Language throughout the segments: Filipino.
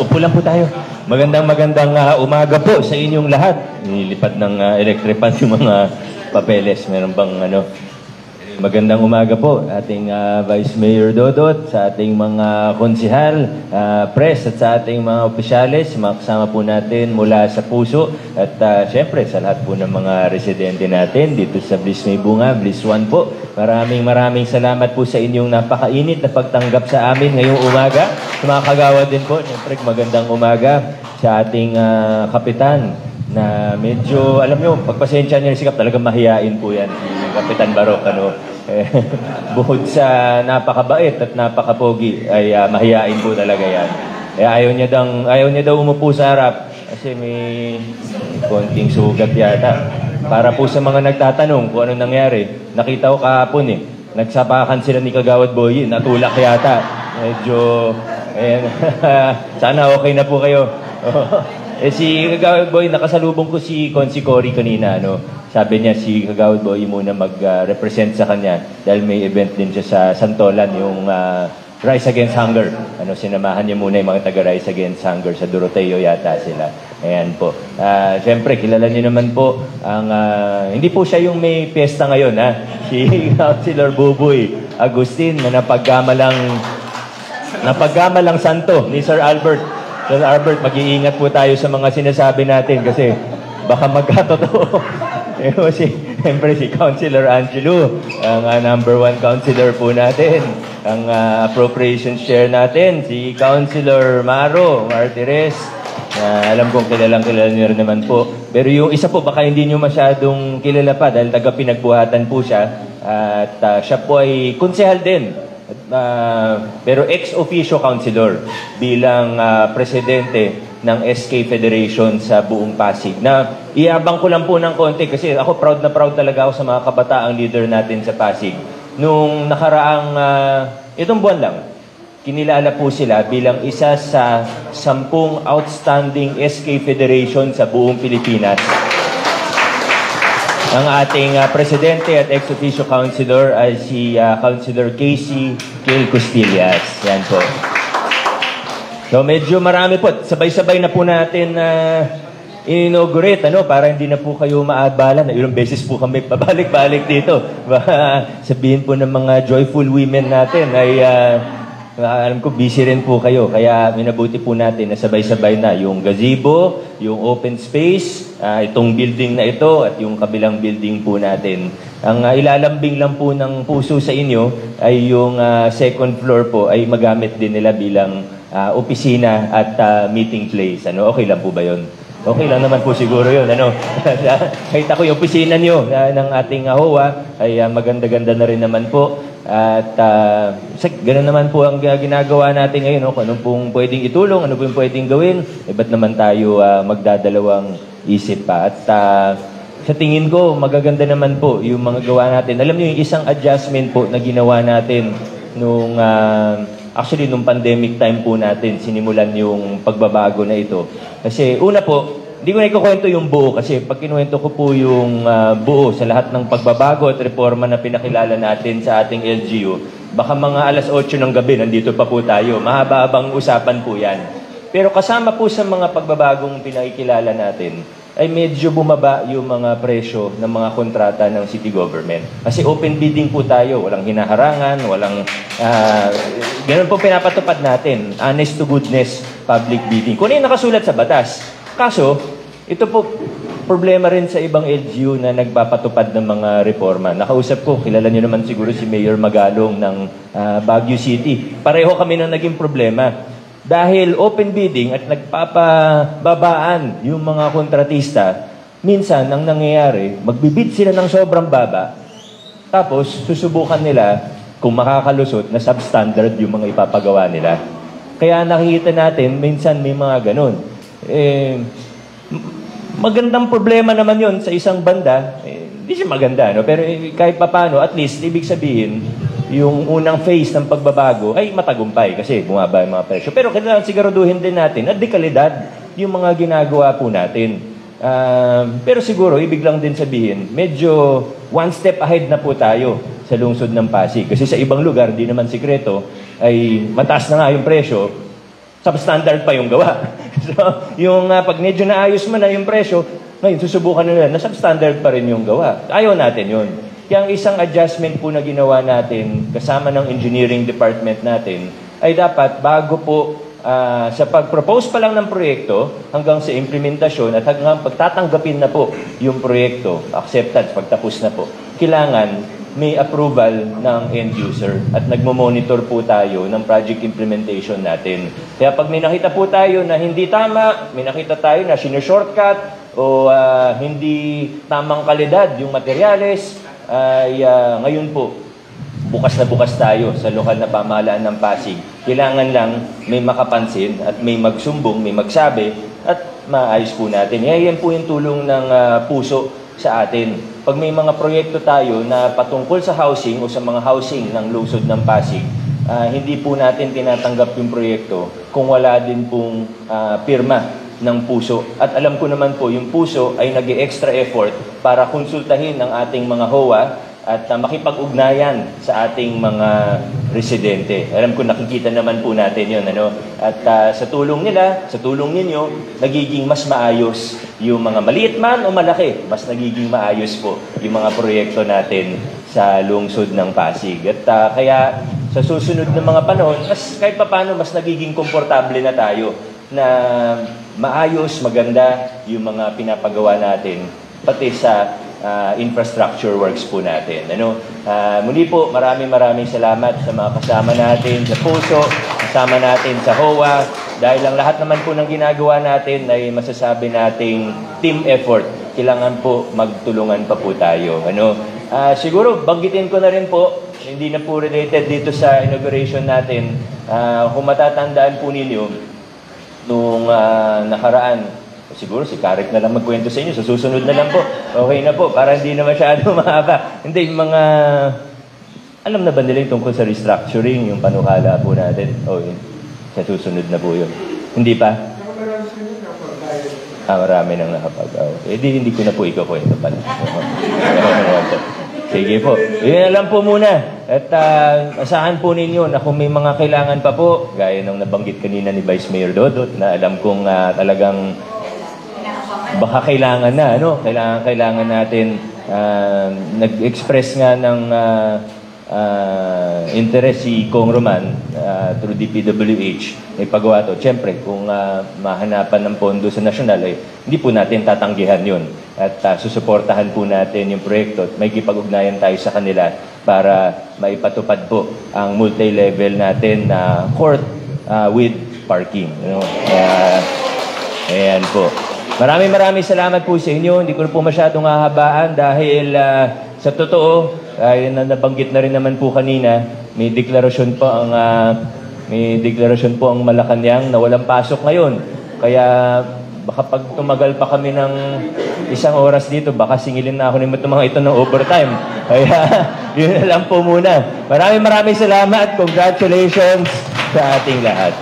Upo lang po tayo. Magandang umaga po sa inyong lahat. Nilipad ng electric pan yung mga papeles. Meron bang magandang umaga po ating Vice Mayor Dodot, sa ating mga konsihal, press at sa ating mga opisyales, mga kasama po natin mula sa puso at syempre sa lahat po ng mga residente natin dito sa Bliss May Bunga, Bliss 1 po. Maraming salamat po sa inyong napakainit na pagtanggap sa amin ngayong umaga. Sa mga kagawad din po, syempre magandang umaga sa ating kapitan na medyo, alam nyo, pagpasensya niya sikap, talagang mahiyain po yan, si Kapitan Barok, bukod sa napakabait at napakapogi, ay mahiyain po talaga yan. Ayaw niya daw umupo sa harap kasi may konting sugat yata. Para po sa mga nagtatanong kung ano nangyari, nakita ko kahapon nagsapakan sila ni Kagawad Boy, natulak yata. Medyo, sana okay na po kayo. Si Kagawad Boy, nakasalubong ko si Consi Cory kanina, sabi niya si Kagawad Boy muna mag-represent sa kanya dahil may event din siya sa Santolan, yung Rise Against Hunger. Sinamahan niya muna yung mga taga Rise Against Hunger sa Doroteo yata sila. Ayan po. Siyempre, kilala niyo naman po ang, hindi po siya yung may piyesta ngayon, si Councilor Buboy Agustin na napagkamalang santo ni Sir Albert. Sir Albert, mag-iingat po tayo sa mga sinasabi natin kasi baka magkatotoo. Siyempre si Councilor Angelo, ang number 1 councilor po natin. Ang appropriations chair natin, si Councilor Martires. Alam kong kilala niyo rin naman po. Pero yung isa po, baka hindi niyo masyadong kilala pa dahil taga-pinagbuhatan po siya. At siya po ay konsehal din. Pero ex-officio councilor bilang presidente ng SK Federation sa buong Pasig. Na iabang ko lang po ng konti kasi ako proud na proud talaga ako sa mga kabataang leader natin sa Pasig. Nung nakaraang itong buwan lang, kinilala po sila bilang isa sa 10 outstanding SK Federation sa buong Pilipinas. Ang ating presidente at ex-officio councilor ay si Councilor Casey Kale Costillas. Yan po. So medyo marami po. Sabay-sabay na po natin inaugurate, para hindi na po kayo maabala na ilang beses po kami pabalik-balik dito. Sabihin po ng mga joyful women natin ay alam ko busy rin po kayo. Kaya minabuti po natin na sabay-sabay na yung gazebo, yung open space, itong building na ito at yung kabilang building po natin. Ang ilalambing lang po ng puso sa inyo ay yung second floor po ay magamit din nila bilang opisina at meeting place. Okay lang po ba yun? Okay lang naman po siguro yun. Kahit ako yung opisina nyo ng ating HOA ay maganda-ganda na rin naman po. At ganoon naman po ang ginagawa natin ngayon. Kung anong pong pwedeng itulong, ano pong pwedeng gawin, ba't naman tayo magdadalawang isip pa. At sa tingin ko, magaganda naman po yung mga gawa natin. Alam niyo yung isang adjustment po na ginawa natin nung nung pandemic time po natin, sinimulan yung pagbabago na ito. Kasi una po, hindi ko na ikukwento yung buo kasi pag kinuwento ko po yung buo sa lahat ng pagbabago at reforma na pinakilala natin sa ating LGU, baka mga alas 8 ng gabi, nandito pa po tayo. Mahaba-habang usapan po yan. Pero kasama po sa mga pagbabagong pinakikilala natin, ay medyo bumaba yung mga presyo ng mga kontrata ng city government. Kasi open bidding po tayo, walang hinaharangan, walang ganun po pinapatupad natin, honest to goodness public bidding. Kung ano yung nakasulat sa batas. Kaso, ito po problema rin sa ibang LGU na nagpapatupad ng mga reforma. Nakausap ko, kilala niyo naman siguro si Mayor Magalong ng Baguio City. Pareho kami nang naging problema. Dahil open bidding at nagpapababaan yung mga kontratista, minsan ang nangyayari, magbibid sila ng sobrang baba, tapos susubukan nila kung makakalusot na substandard yung mga ipapagawa nila. Kaya nakikita natin, minsan may mga ganun. Magandang problema naman yon sa isang banda. Hindi siya maganda, pero kahit papano, at least, ibig sabihin, yung unang phase ng pagbabago ay matagumpay kasi bumaba yung mga presyo. Pero kailangan siguraduhin din natin at dekalidad yung mga ginagawa po natin. Pero siguro, ibig lang din sabihin, medyo one step ahead na po tayo sa lungsod ng Pasig. Kasi sa ibang lugar, di naman sikreto, ay mataas na nga yung presyo, substandard pa yung gawa. So, yung pag medyo naayos mo na yung presyo, ngayon susubukan nila na substandard pa rin yung gawa. Ayaw natin yun. Kaya ang isang adjustment po na ginawa natin kasama ng engineering department natin ay dapat bago po sa pag-propose pa lang ng proyekto hanggang sa implementasyon at hanggang pagtatanggapin na po yung proyekto, acceptance, pagtapos na po, kailangan may approval ng end user at nagmo-monitor po tayo ng project implementation natin. Kaya pag may nakita po tayo na hindi tama, may nakita tayo na shortcut o hindi tamang kalidad yung materyales, ay ngayon po, bukas na bukas tayo sa lokal na pamahalaan ng Pasig. Kailangan lang may makapansin at may magsumbong, may magsabi at maayos po natin. Yan po yung tulong ng puso sa atin. Pag may mga proyekto tayo na patungkol sa housing o sa mga housing ng lungsod ng Pasig, hindi po natin tinatanggap yung proyekto kung wala din pong pirma ng puso. At alam ko naman po, yung puso ay nag-extra effort para konsultahin ang ating mga HOA at makipag-ugnayan sa ating mga residente. Alam ko nakikita naman po natin yun. At sa tulong nila, sa tulong ninyo, nagiging mas maayos yung mga maliit man o malaki, mas nagiging maayos po yung mga proyekto natin sa lungsod ng Pasig. At kaya sa susunod na mga panahon, kahit paano mas nagiging komportable na tayo na maayos, maganda yung mga pinapagawa natin pati sa infrastructure works po natin. Muli po, maraming salamat sa mga kasama natin sa puso, kasama natin sa HOA, dahil ang lahat naman po ng ginagawa natin ay masasabi nating team effort. Kailangan po magtulungan pa po tayo. Siguro, banggitin ko na rin po, hindi na po related dito sa inauguration natin. Kung matatandaan po ninyo, nung nakaraan, siguro si Karik na lang magkwento sa inyo. Sa susunod na lang po. Okay na po. Para hindi na masyado mahaba. Hindi, yung mga... Alam na ba nila yung tungkol sa restructuring, yung panukala po natin? Yun. Sa susunod na po yun. Hindi pa? Marami nang nakapag. Hindi ko na po ikakwento pala. Sige po. Yun na lang po muna. At asahan po ninyo na kung may mga kailangan pa po, gaya ng nabanggit kanina ni Vice Mayor Dodot, na alam kong talagang baka kailangan na, kailangan natin, nag-express nga ng interest si Kong Roman through DPWH, may pagawa to. Siyempre, kung mahanapan ng pondo sa nasyonal, hindi po natin tatanggihan yun. At susuportahan po natin yung proyekto at may kipag-ugnayan tayo sa kanila para maipatupad po ang multi-level natin na court with parking. Ayan po. Maraming salamat po sa inyo. Hindi ko po masyadong hahabaan dahil sa totoo, ay nabanggit na rin naman po kanina, may deklarasyon po ang Malacanang na walang pasok ngayon. Kaya baka pag tumagal pa kami ng isang oras dito, baka singilin na ako ni mga ito ng overtime. Kaya yun na lang po muna. Maraming salamat. Congratulations sa ating lahat.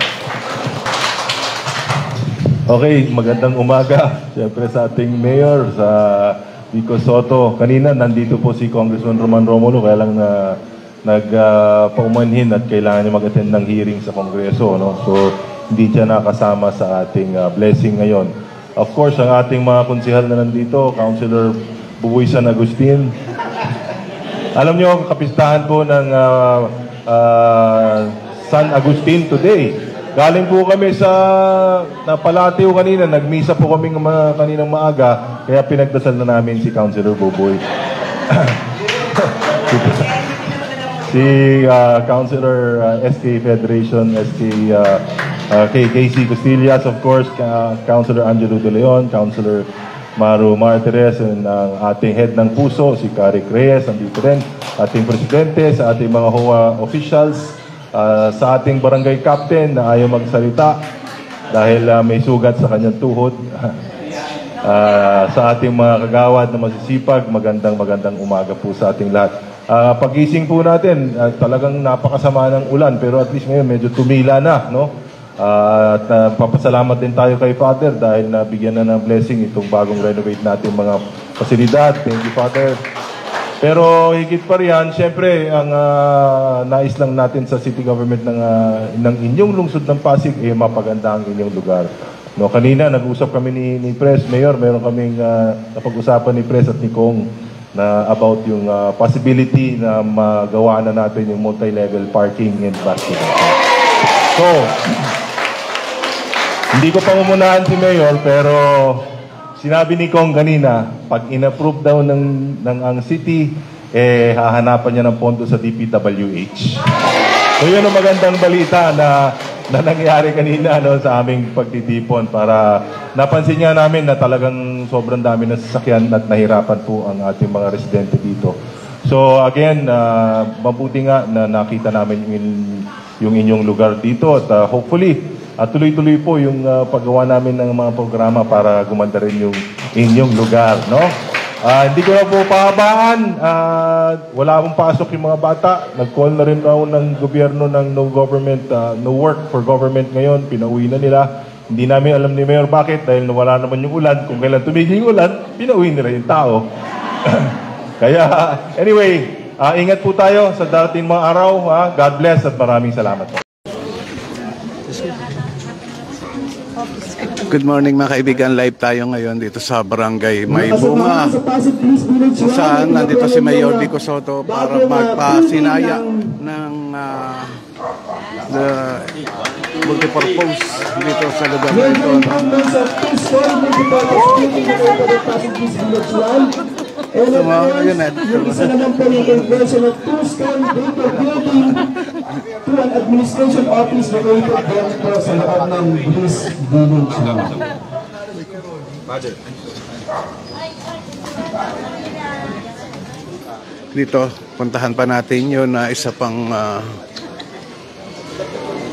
Okay, magandang umaga. Siyempre sa ating mayor, sa Vico Soto. Kanina nandito po si Congressman Roman Romulo, kaya lang na nagpaumanhin at kailangan niya mag-attend ng hearing sa Kongreso. So, hindi siya nakasama sa ating blessing ngayon. Of course, ang ating mga konsihal na nandito, Councilor Bubuy San Agustin. Alam niyo, kapistahan po ng San Agustin today. Galing po kami sa Napalatiw kanina, nagmisa po kami kaninang maaga, kaya pinagdasal na namin si Councilor Buboy. Si Councilor SK Federation, SK Casey Costillas, of course, Councilor Angelo De Leon, Councilor Maru Martires, and ang ating head ng puso, si Karik Reyes, andito rin, ating presidente, sa ating mga HOA officials, sa ating barangay captain na ayaw magsalita dahil may sugat sa kanyang tuhod. Sa ating mga kagawad na masisipag, magandang umaga po sa ating lahat. Pagising po natin, talagang napakasama ng ulan, pero at least ngayon medyo tumila na, at papasalamat din tayo kay Father dahil nabigyan na ng blessing itong bagong renovate natin mga pasilidad. Thank you, Father. Pero higit pa riyan, syempre, ang nais lang natin sa city government ng inyong lungsod ng Pasig, mapaganda ang inyong lugar. No, kanina nag-usap kami ni Pres, Mayor, meron kaming napag-usapan ni Pres at ni Kong na about yung possibility na magawa na natin yung multi-level parking in Pasig. So, hindi ko pangunahan si Mayor, pero sinabi ni Kong kanina, pag in-approve daw ng ang city, hahanapan niya ng pondo sa DPWH. So yun ang magandang balita na nangyari kanina sa aming pagtitipon para napansin nga namin na talagang sobrang dami na sasakyan at nahirapan po ang ating mga residente dito. So again, mabuti nga na nakita namin yung inyong lugar dito at hopefully tuloy-tuloy po yung paggawa namin ng mga programa para gumanda rin yung inyong lugar, no? Hindi ko na po pahabaan. Wala akong pasok yung mga bata. Nag-call na rin ako ng gobyerno ng no work for government ngayon. Pinauwi na nila. Hindi namin alam ni Mayor bakit dahil wala naman yung ulan. Kung kailan tumigil yung ulan, pinauwi nila yung tao. Kaya, anyway, ingat po tayo sa darating mga araw. God bless at maraming salamat po. Good morning mga kaibigan, live tayo ngayon dito sa Barangay May Bunga. Kung saan nandito si Mayor Vico Sotto para magpasinaya ng multipurpose dito sa lugar na ito. So mga yun isa naman po yung conversion of two-story vacant building to an administration office located there po sa loob ng Bliss Village. Dito, puntahan pa natin yun na isa pang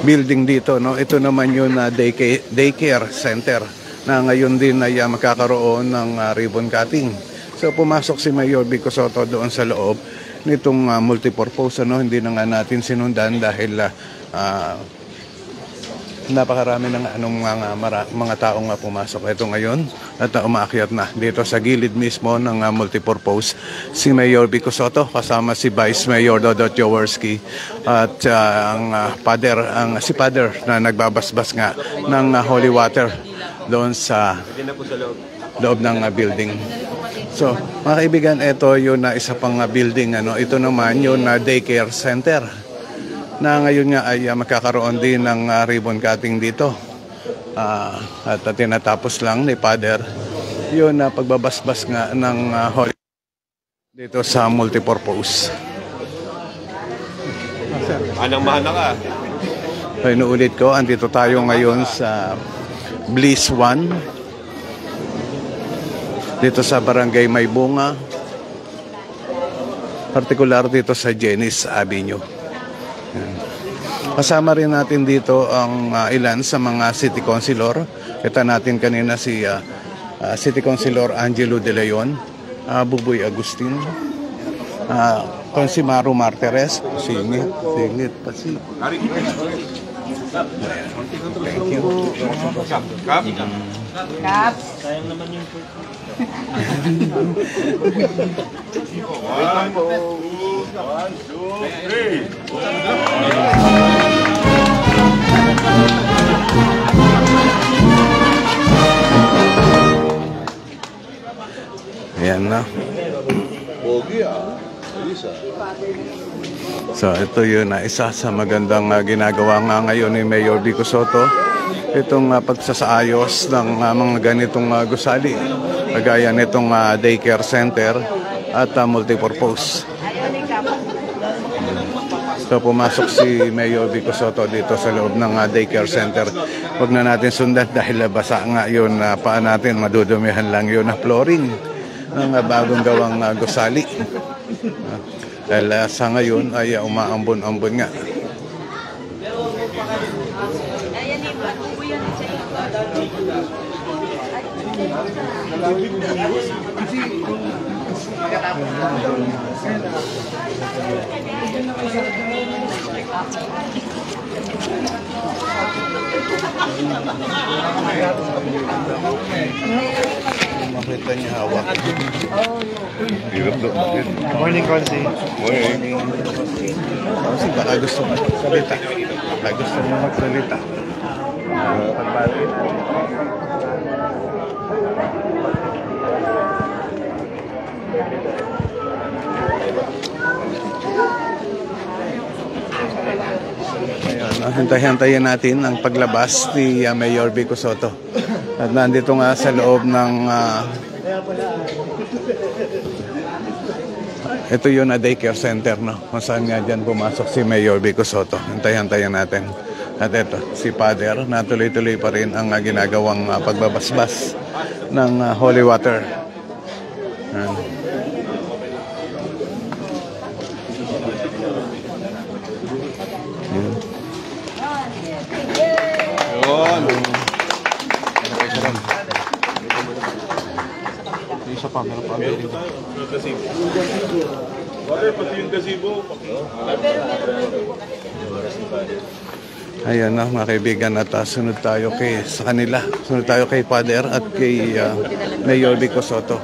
building dito. No? Ito naman yun na daycare center na ngayon din ay magkakaroon ng ribbon cutting. So pumasok si Mayor Vico Sotto doon sa loob nitong multipurpose. Hindi na nga natin sinundan dahil napakarami ng mga taong pumasok ito ngayon at umaakyat na dito sa gilid mismo ng multipurpose si Mayor Vico Sotto kasama si Vice Mayor Dodot Jaworski at si Father na nagbabasbas nga ng holy water doon sa loob ng building. So, mga kaibigan, ito yung isa pang building. Ito naman yung daycare center na ngayon nga ay magkakaroon din ng ribbon cutting dito. At tinatapos lang ni Father yun pagbabasbas nga ng holy dito sa multipurpose. Manang-mana ka. So, inuulit ko, andito tayo ngayon sa Bliss 1 dito sa Barangay May Bunga, partikular dito sa Jennings Avenue. Kasama rin natin dito ang ilan sa mga city councilor. Kita natin kanina si City Councilor Angelo De Leon, Buboy Agustin, Consimaro Martires, singit pa si. Thank you. Kap. Sayang naman yung Ayan na. So ito yun isa sa magandang ginagawa nga ngayon ni Mayor Vico Sotto. Itong pagsasaayos ng mga ganitong gusali. Kagaya nitong daycare center at multipurpose. So pumasok si Mayor Vico Sotto dito sa loob ng daycare center. Huwag na natin sundan dahil basa nga yun. Paan natin madudumihan lang yun na flooring ng bagong gawang gusali. Dahil sa ngayon ay umaambon-ambon nga. Bakit niya hawak? Morning, Consi. Kasi baka gusto mo magsalita. Baka gusto mo magsalita. Pagbati natin. Hintay-hintayin natin ang paglabas ni Mayor Vico Sotto. At nandito nga sa loob ng ito yun na daycare center, no? Kung saan nga dyan pumasok si Mayor Vico Sotto. Hintay-hintayin natin. At ito, si Father, natuloy-tuloy pa rin ang ginagawang pagbabasbas ng holy water. Isa pa, meron pa. Ayan na mga kaibigan, at sunod tayo sa kanila. Sunod tayo kay Father at kay Mayor Vico Sotto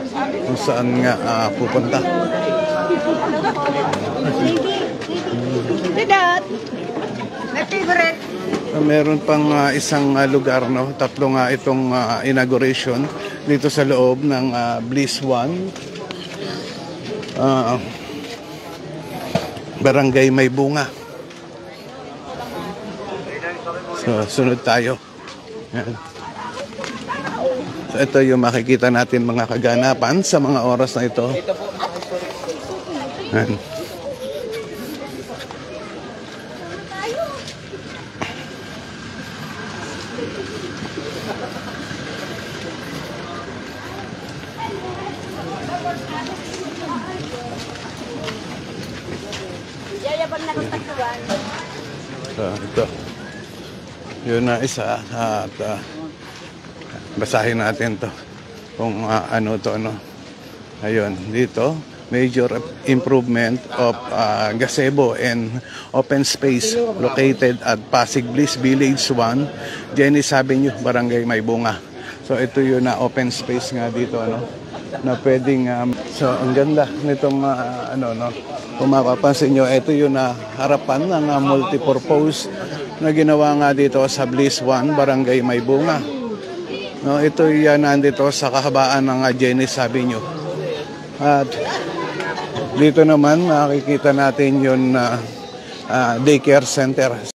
kung saan nga pupunta. My favorite. Meron pang isang lugar, no? Tatlo nga itong inauguration dito sa loob ng Bliss 1 Barangay May Bunga. So, sunod tayo. Yan. So, ito yung makikita natin mga kaganapan sa mga oras na ito. Yan. So, ito. Yun na isa. At basahin natin to kung ano to, no? Ayun, dito. Major improvement of gazebo and open space located at Pasig Bliss Village 1, Jenny's Avenue, Barangay May Bunga. So, ito yun na open space nga dito, no? Na pwedeng so ang ganda nitong no, kung mapapansin nyo, ito yung harapan ng multipurpose na ginawa nga dito sa Bliss 1, Barangay May Bunga, no? Ito yan nandito sa kahabaan ng Jenny's Avenue. At dito naman makikita natin yung daycare center